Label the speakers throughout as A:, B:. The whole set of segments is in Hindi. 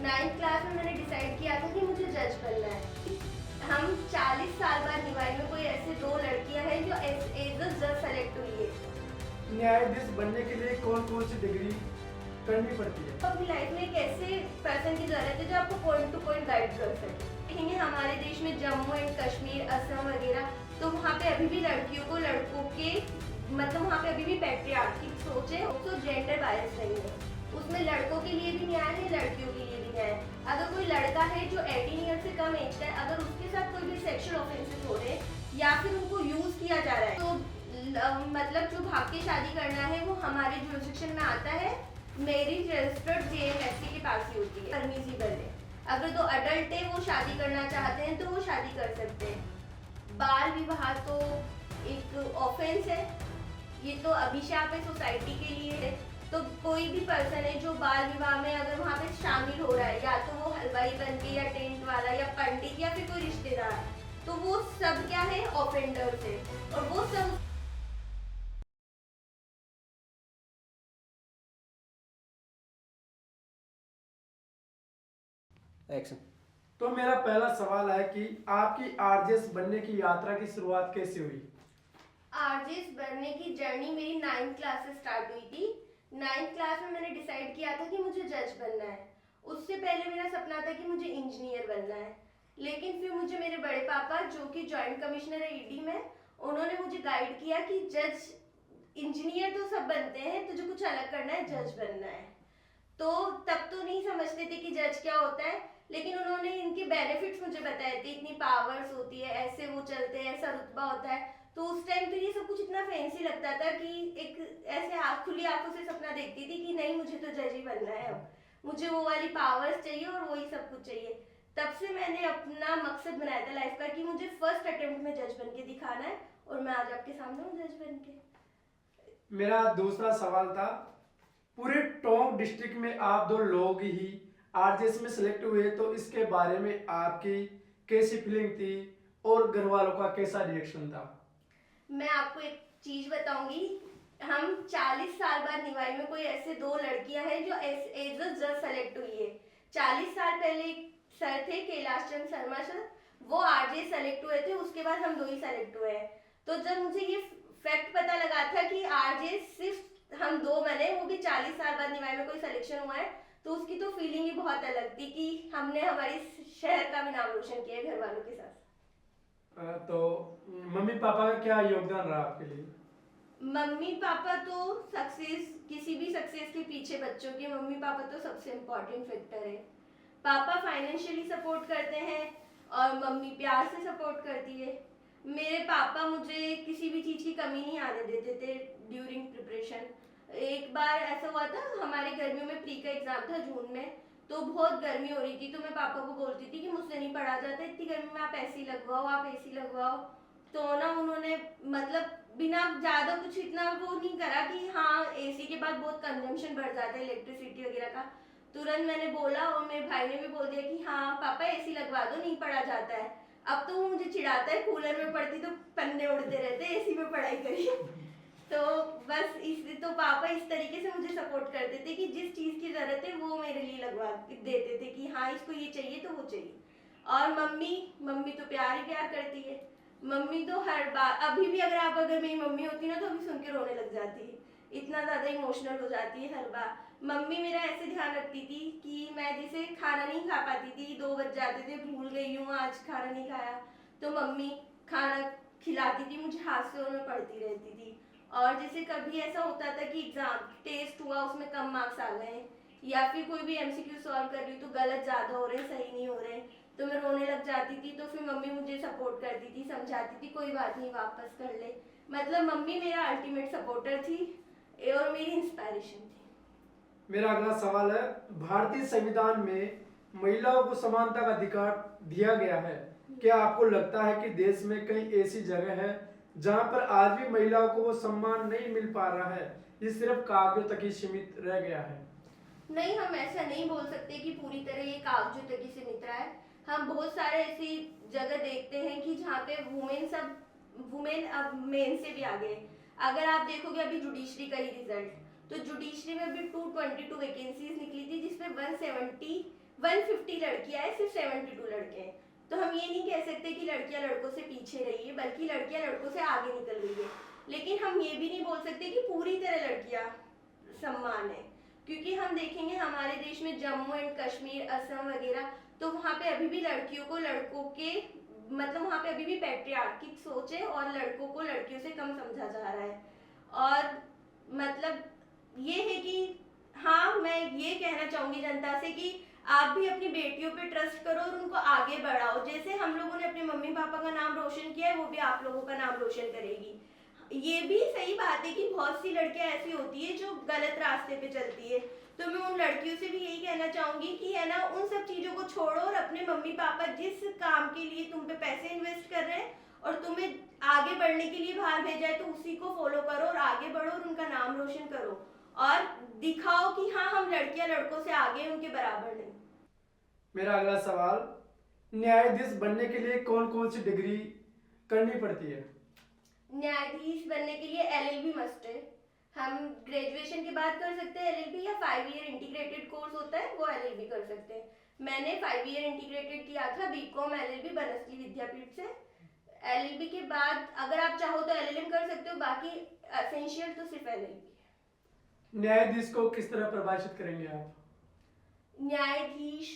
A: 9th क्लास में मैंने डिसाइड किया था कि मुझे जज बनना है। हम 40 साल बाद निभाई में कोई ऐसे दो लड़कियां हैं जो एज अ जज सेलेक्ट हुई है।
B: न्यायाधीश बनने के लिए कौन कौन सी डिग्री करनी पड़ती है?
A: तो अपनी लाइफ में एक ऐसे पर्सन की जरूरत है जो आपको पॉइंट टू पॉइंट गाइड कर सके। देखेंगे हमारे देश में जम्मू एंड कश्मीर, असम वगैरह, तो वहाँ पे अभी भी लड़कियों को लड़कों के मतलब वहाँ पे अभी भी पैट्रियार्की सोच है, तो जेंडर बायस नहीं है। उसमें लड़कों के लिए भी न्याय है, लड़कियों के लिए भी न्याय है। अगर कोई लड़का है जो 18 ईयर से कम एज का है, अगर उसके साथ कोई भी सेक्सुअल ऑफेंसेस हो रहे हैं या फिर उनको यूज किया जा रहा है, तो मतलब जो भाग के शादी करना है वो हमारे जुरिस्डिक्शन में आता है। मैरिज रजिस्टर्ड जेएमएफसी के पास ही होती है, परमिसिबल है। अगर दो अडल्ट है वो शादी करना चाहते हैं तो वो शादी कर सकते हैं। बाल विवाह तो एक ऑफेंस है, ये तो अभिशाप है सोसाइटी के लिए है। तो कोई भी पर्सन है जो बाल विवाह में अगर वहाँ पे शामिल हो रहा है, या तो वो हलवाई बन के या टेंट वाला या पंडित या फिर कोई रिश्तेदार, तो वो सब क्या है, ऑफेंडर्स है। और वो सब
C: एक्शन।
B: तो मेरा पहला सवाल है कि आपकी आरजेएस बनने की यात्रा की शुरुआत कैसे हुई?
A: आरजेएस बनने की जर्नी मेरी 9th क्लास से स्टार्ट हुई थी। 9th क्लास में मैंने डिसाइड किया था कि मुझे जज बनना है। उससे पहले मेरा सपना था कि मुझे इंजीनियर बनना है, लेकिन फिर मुझे मेरे बड़े पापा जो कि जॉइंट कमिश्नर है ईडी में, उन्होंने मुझे गाइड किया कि जज इंजीनियर तो सब बनते हैं, तुझे कुछ अलग करना है, जज बनना है। तो तब तो नहीं समझते थे कि जज क्या होता है, लेकिन उन्होंने इनके बेनिफिट्स मुझे बताए थे, इतनी पावर्स होती है, ऐसे वो चलते हैं, ऐसा रुतबा होता है। तो उस टाइम तो ये सब कुछ इतना फैंसी लगता था कि एक ऐसे खुली आंखों से सपना देखती थी कि नहीं, मुझे तो जज ही बनना है, अब मुझे वो वाली पावर्स चाहिए और वही सब कुछ चाहिए। तब से मैंने अपना मकसद बनाया था लाइफ का कि मुझे फर्स्ट अटेम्प्ट में जज बन के दिखाना है, और मैं आज आपके सामने हूँ जज बन के।
B: मेरा दूसरा सवाल था, पूरे टोंक डिस्ट्रिक्ट में आप दो लोग ही आरजेएस में सिलेक्ट हुए, तो इसके बारे में आपकी कैसी फीलिंग थी और घर वालों का कैसा रिएक्शन था?
A: मैं आपको एक चीज बताऊंगी, हम 40 साल बाद निभाई में कोई ऐसे दो लड़कियां हैं जो एज अ जज सेलेक्ट हुई है। 40 साल पहले एक सर थे, कैलाश चंद शर्मा सर, वो आरजे सेलेक्ट हुए थे, उसके बाद हम दो ही सेलेक्ट हुए हैं। तो जब मुझे ये फैक्ट पता लगा था कि आरजे सिर्फ हम दो बने, वो भी 40 साल बाद निभाई में कोई सिलेक्शन हुआ है, तो उसकी तो फीलिंग ही बहुत अलग थी कि हमने हमारी शहर का भी नाम रोशन किया है घर वालों के साथ।
B: तो मम्मी पापा का क्या योगदान रहा आपके लिए?
A: मम्मी पापा तो सक्सेस, किसी भी सक्सेस के पीछे बच्चों के मम्मी पापा तो सबसे इम्पोर्टेंट फैक्टर है। पापा फाइनेंशियली सपोर्ट करते हैं और मम्मी प्यार से सपोर्ट करती है। मेरे पापा मुझे किसी भी चीज़ की कमी नहीं आने देते थे ड्यूरिंग प्रिपरेशन। एक बार ऐसा हुआ था, हमारे गर्मियों में प्री का एग्जाम था जून में, तो बहुत गर्मी हो रही थी, तो मैं पापा को बोलती थी कि मुझसे नहीं पढ़ा जाता, इतनी गर्मी में आप एसी लगवाओ, आप एसी लगवाओ। तो ना उन्होंने मतलब बिना ज़्यादा कुछ इतना वो नहीं करा कि हाँ एसी के बाद बहुत कंजम्पशन बढ़ जाता है इलेक्ट्रिसिटी वगैरह का। तुरंत मैंने बोला और मेरे भाई ने भी बोल दिया कि हाँ पापा एसी लगवा दो, नहीं पढ़ा जाता है। अब तो वो मुझे चिढ़ाता है, कूलर में पढ़ती तो पन्ने उड़ते रहते, एसी में पढ़ाई करिए। तो बस इस तो पापा इस तरीके से मुझे सपोर्ट करते थे कि जिस चीज़ की ज़रूरत है वो मेरे लिए लगवा देते थे कि हाँ इसको ये चाहिए तो वो चाहिए। और मम्मी, मम्मी तो प्यार ही प्यार करती है। मम्मी तो हर बार, अभी भी अगर मेरी मम्मी होती ना तो अभी सुन के रोने लग जाती है, इतना ज़्यादा इमोशनल हो जाती है हर बार। मम्मी मेरा ऐसे ध्यान रखती थी कि मैं जैसे खाना नहीं खा पाती थी, 2 बज जाते थे, भूल गई हूँ आज खाना नहीं खाया, तो मम्मी खाना खिलाती थी मुझे हाथ से और मैं पढ़ती रहती थी। और जैसे कभी ऐसा होता था कि एग्जाम टेस्ट हुआ, उसमें कम मार्क्स आ गए, या फिर कोई भी एमसीक्यू सॉल्व कर रही हूँ तो गलत ज़्यादा हो रहे, सही नहीं हो रहे, तो मैं रोने लग जाती थी। तो फिर मम्मी मुझे सपोर्ट करती थी, समझाती थी कोई बात नहीं वापस कर ले। मतलब मम्मी मेरा अल्टीमेट सपोर्टर थी और मेरी इंस्पायरेशन थी।
B: मेरा अगला सवाल है, भारतीय संविधान में महिलाओं को समानता का अधिकार दिया गया है, क्या आपको लगता है कि देश में कई ऐसी जगह है जहां पर आज भी महिलाओं को वो सम्मान नहीं मिल पा रहा है, ये सिर्फ कागजों तक ही सीमित रह गया है?
A: नहीं, हम ऐसा नहीं बोल सकते कि पूरी तरह ये कागजों तक ही सीमित रहा है। हम बहुत सारे ऐसी जगह देखते हैं कि जहाँ पे वुमेन अब मेन से भी आगे है। अगर आप देखोगे अभी जुडिशरी का ही रिजल्ट, तो जुडिशरी में अभी 222 वैकेंसीज निकली थी जिसमें 170 150 लड़कियां हैं, सिर्फ 72 लड़के हैं। तो हम ये नहीं कह सकते कि लड़कियां लड़कों से पीछे रही है, बल्कि लड़कियां लड़कों से आगे निकल रही है। लेकिन हम ये भी नहीं बोल सकते कि पूरी तरह लड़कियां सम्मान है, क्योंकि हम देखेंगे हमारे देश में जम्मू एंड कश्मीर, असम वगैरह, तो वहाँ पे अभी भी लड़कियों को लड़कों के मतलब वहाँ पे अभी भी पैट्रियार्किक सोच है और लड़कों को लड़कियों से कम समझा जा रहा है। और मतलब ये है कि हाँ, मैं ये कहना चाहूंगी जनता से कि आप भी अपनी बेटियों पे ट्रस्ट करो और उनको आगे बढ़ाओ। जैसे हम लोगों ने अपने मम्मी पापा का नाम रोशन किया है, वो भी आप लोगों का नाम रोशन करेगी। ये भी सही बात है कि बहुत सी लड़कियां ऐसी होती है जो गलत रास्ते पे चलती है, तो मैं उन लड़कियों से भी यही कहना चाहूंगी कि है ना, उन सब चीजों को छोड़ो और अपने मम्मी पापा जिस काम के लिए तुम पे पैसे इन्वेस्ट कर रहे हैं और तुम्हें आगे बढ़ने के लिए बाहर भेजा है, तो उसी को फॉलो करो और आगे बढ़ो और उनका नाम रोशन करो और दिखाओ कि हाँ, हम लड़कियां लड़कों से आगे, उनके बराबर नहीं।
B: मेरा अगला सवाल, न्यायाधीश बनने के लिए कौन कौन सी डिग्री करनी पड़ती है?
A: न्यायाधीश बनने के लिए एलएलबी मस्ट है। हम ग्रेजुएशन के बाद कर सकते हैं एलएलबी, या 5 ईयर इंटीग्रेटेड कोर्स होता है वो एलएलबी कर सकते हैं। मैंने 5 ईयर इंटीग्रेटेड किया था, बीकॉम एलएलबी बनस्थली विद्यापीठ से। एलएलबी के बाद अगर आप चाहो तो एलएलएम कर सकते हो, बाकी एसेंशियल तो सिर्फ एलएलबी।
B: न्यायाधीश को किस तरह परिभाषित करेंगे आप?
A: न्यायाधीश,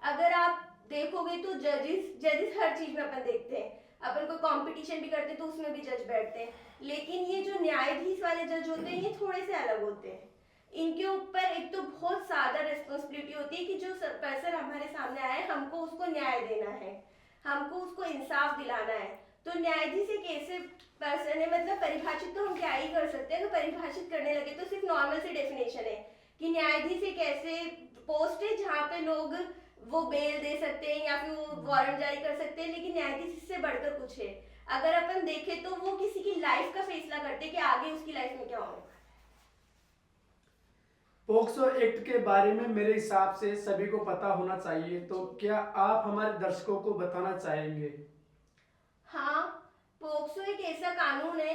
A: अगर आप देखोगे तो जजेस हर चीज में अपन देखते हैं, अपन कोई कंपटीशन भी करते हैं तो उसमें भी जज बैठते हैं, लेकिन ये जो न्यायाधीश वाले जज होते हैं ये थोड़े से अलग होते हैं। इनके ऊपर एक तो बहुत ज्यादा रिस्पॉन्सिबिलिटी होती है कि जो पर्सन हमारे सामने आया है हमको उसको न्याय देना है, हमको उसको इंसाफ दिलाना है। तो न्यायाधीश एक ऐसे पर्सन है, मतलब परिभाषित तो हम क्या ही कर सकते हैं, अगर परिभाषित करने लगे तो सिर्फ नॉर्मल सी डेफिनेशन है कि न्यायाधीश एक ऐसे पोस्ट है जहाँ पे लोग वो बेल दे सकते हैं या फिर वो वारंट जारी कर सकते हैं, लेकिन न्यायाधीश इससे बढ़कर कुछ है। अगर अपन देखें तो वो किसी की लाइफ का फैसला करते हैं कि आगे उसकी लाइफ में क्या होगा।
B: पोक्सो एक्ट के बारे में मेरे हिसाब से सभी को पता होना चाहिए, तो क्या आप हमारे दर्शकों को बताना चाहेंगे?
A: हाँ, पोक्सो एक ऐसा कानून है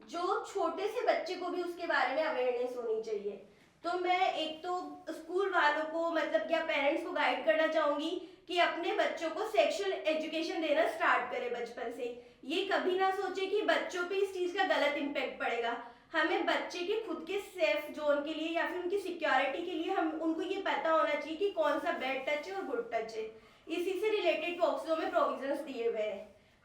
A: जो छोटे से बच्चे को भी उसके बारे में अवेयरनेस होनी चाहिए। तो मैं एक तो स्कूल वालों को मतलब या पेरेंट्स को गाइड करना चाहूंगी कि अपने बच्चों को सेक्सुअल एजुकेशन देना स्टार्ट करें बचपन से। ये कभी ना सोचे कि बच्चों पे इस चीज का गलत इम्पैक्ट पड़ेगा। हमें बच्चे के खुद के सेफ जोन के लिए या फिर उनकी सिक्योरिटी के लिए हम उनको ये पता होना चाहिए कि कौन सा बैड टच है और गुड टच है। इसी से रिलेटेड पोक्सो में प्रोविजंस दिए हुए हैं।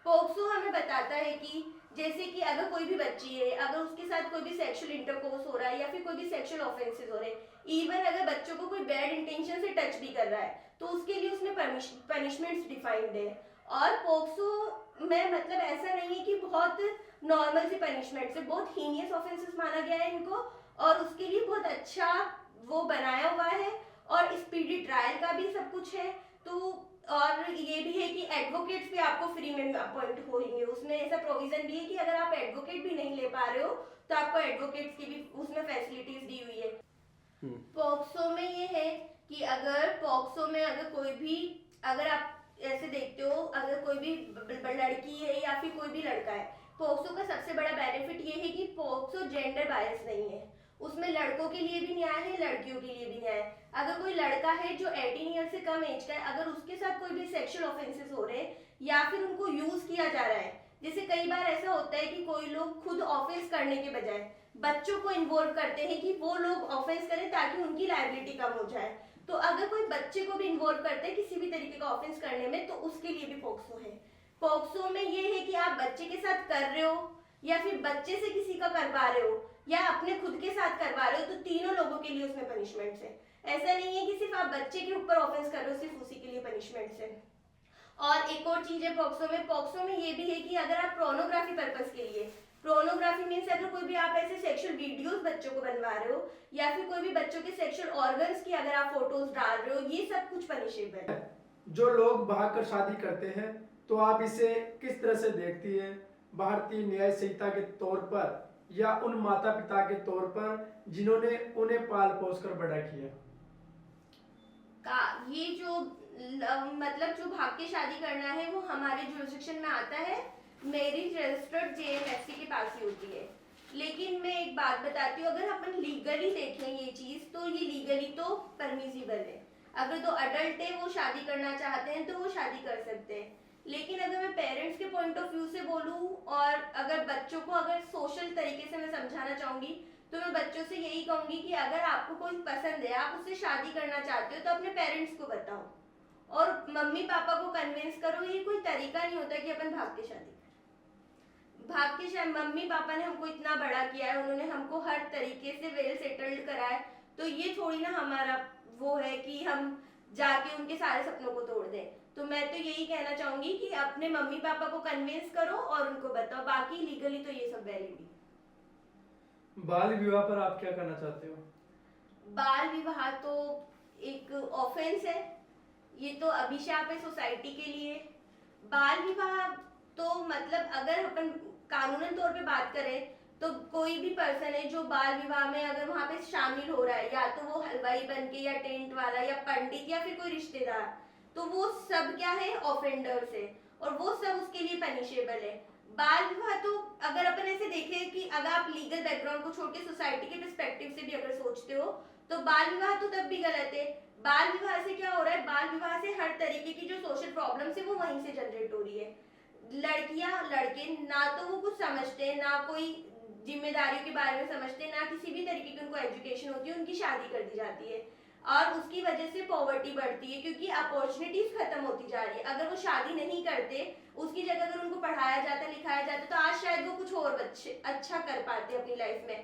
A: पोक्सो हमें बताता है कि जैसे कि अगर कोई भी बच्ची है, अगर उसके साथ कोई भी सेक्सुअल इंटरकोर्स हो रहा है या फिर कोई भी सेक्सुअल ऑफेंसेस हो रहे हैं, इवन अगर बच्चों को कोई बैड इंटेंशन से टच भी कर रहा है, तो उसके लिए उसमें पनिशमेंट्स डिफाइंड है। और पोक्सो में मतलब ऐसा नहीं है कि बहुत नॉर्मल सी पनिशमेंट्स है, बहुत हीनियस ऑफेंसेस माना गया है इनको, और उसके लिए बहुत अच्छा वो बनाया हुआ है और स्पीडी ट्रायल का भी सब कुछ है। तो और ये भी है कि एडवोकेट्स भी आपको फ्री में अपॉइंट होंगे, उसमें ऐसा प्रोविजन भी है कि अगर आप एडवोकेट भी नहीं ले पा रहे हो तो आपको एडवोकेट्स की भी उसमें फैसिलिटीज दी हुई है। पॉक्सो में ये है कि अगर पॉक्सो में अगर कोई भी, अगर आप ऐसे देखते हो, अगर कोई भी लड़की है या फिर कोई भी लड़का है, पॉक्सो का सबसे बड़ा बेनिफिट ये है कि पॉक्सो जेंडर बायस नहीं है, उसमें लड़कों के लिए भी न्याय है, लड़कियों के लिए भी न्याय है। अगर कोई लड़का है जो 18 ईयर से कम एज का है, अगर उसके साथ कोई भी सेक्सुअल ऑफेंसेस हो रहे हैं या फिर उनको यूज किया जा रहा है, जैसे कई बार ऐसा होता है कि कोई लोग खुद ऑफेंस करने के बजाय बच्चों को इन्वॉल्व करते हैं कि वो लोग ऑफेंस करें ताकि उनकी लायबिलिटी कम हो जाए। तो अगर कोई बच्चे को भी इन्वॉल्व करते हैं किसी भी तरीके का ऑफेंस करने में, तो उसके लिए भी पॉक्सो है। पॉक्सो में ये है कि आप बच्चे के साथ कर रहे हो या फिर बच्चे से किसी का करवा रहे हो या अपने खुद के साथ करवा रहे हो, तो तीनों लोगों के लिए उसमें पनिशमेंट्स है। ऐसा नहीं है कि सिर्फ आप बच्चे के ऊपर ऑफेंस कर रहे हो, सिर्फ उसी के लिए पनिशमेंट्स है। और एक और चीज है पॉक्सो में ये भी है कि अगर आप प्रोनोग्राफी पर्पस के लिए, प्रोनोग्राफी मीन्स अगर कोई भी आप ऐसे सेक्सुअल वीडियोस बच्चों को बनवा रहे हो या फिर कोई भी बच्चों के सेक्सुअल ऑर्गन्स की अगर आप फोटोज डाल रहे हो, ये सब कुछ पनिशेबल है।
B: जो लोग भागकर शादी करते हैं, तो आप इसे किस तरह से देखती है? भारतीय न्याय संहिता के तौर पर या उन माता पिता के तौर पर जिन्होंने उन्हें पाल पोस कर बड़ा किया?
A: ये जो मतलब जो भाग के शादी करना है वो हमारे जुरिस्डिक्शन में आता है, मैरिज रजिस्टर्ड जेएमएफसी के पास ही होती है। लेकिन मैं एक बात बताती हूँ, अगर अपन लीगली देखें ये चीज, तो ये लीगली तो परमिसिबल है। अगर दो अडल्ट है वो शादी करना चाहते हैं तो वो शादी कर सकते हैं। लेकिन अगर मैं पेरेंट्स के पॉइंट ऑफ व्यू से बोलूँ और अगर बच्चों को अगर सोशल तरीके से मैं समझाना चाहूंगी तो मैं बच्चों से यही कहूंगी कि अगर आपको कोई पसंद है, आप उससे शादी करना चाहते हो तो अपने पेरेंट्स को बताओ और मम्मी पापा को कन्विंस करो। ये कोई तरीका नहीं होता कि अपन भाग के शादी करें। भाग के शादी, मम्मी पापा ने हमको इतना बड़ा किया है, उन्होंने हमको हर तरीके से वेल सेटल्ड करा है, तो ये थोड़ी ना हमारा वो है कि हम जाके उनके सारे सपनों को तोड़ दें। तो मैं तो यही कहना चाहूंगी कि अपने मम्मी पापा को कन्विंस करो और उनको बताओ, बाकी लीगली तो ये सब वैलिड है।
B: बाल विवाह पर आप क्या कहना चाहते हो?
A: बाल विवाह तो एक ऑफेंस है, ये तो अभिशाप है सोसाइटी के लिए। बाल विवाह तो मतलब अगर अपन कानूनन तौर पे बात करें तो कोई भी पर्सन है जो बाल विवाह में अगर वहां पे शामिल हो रहा है, या तो वो हलवाई बन के या टेंट वाला या पंडित या फिर कोई रिश्तेदार, तो वो सब क्या है, ऑफेंडर्स है और वो सब उसके लिए पनिशेबल है। बाल विवाह तो अगर अपन ऐसे देखें कि अगर आप लीगल बैकग्राउंड को छोड़ के सोसाइटी के पर्सपेक्टिव से भी अगर सोचते हो तो बाल विवाह तो तब भी गलत है। बाल विवाह से क्या हो रहा है, बाल विवाह से हर तरीके की जो सोशल प्रॉब्लम्स है वो वहीं से जनरेट हो रही है। लड़कियां लड़के ना तो वो कुछ समझते हैं, ना कोई जिम्मेदारियों के बारे में समझते हैं, ना किसी भी तरीके की उनको एजुकेशन होती है, उनकी शादी कर दी जाती है और उसकी वजह से पॉवर्टी बढ़ती है क्योंकि अपॉर्चुनिटीज खत्म होती जा रही है। अगर वो शादी नहीं करते, उसकी जगह अगर उनको पढ़ाया जाता लिखाया जाता तो आज शायद वो कुछ और बच्चे अच्छा कर पाते अपनी लाइफ में।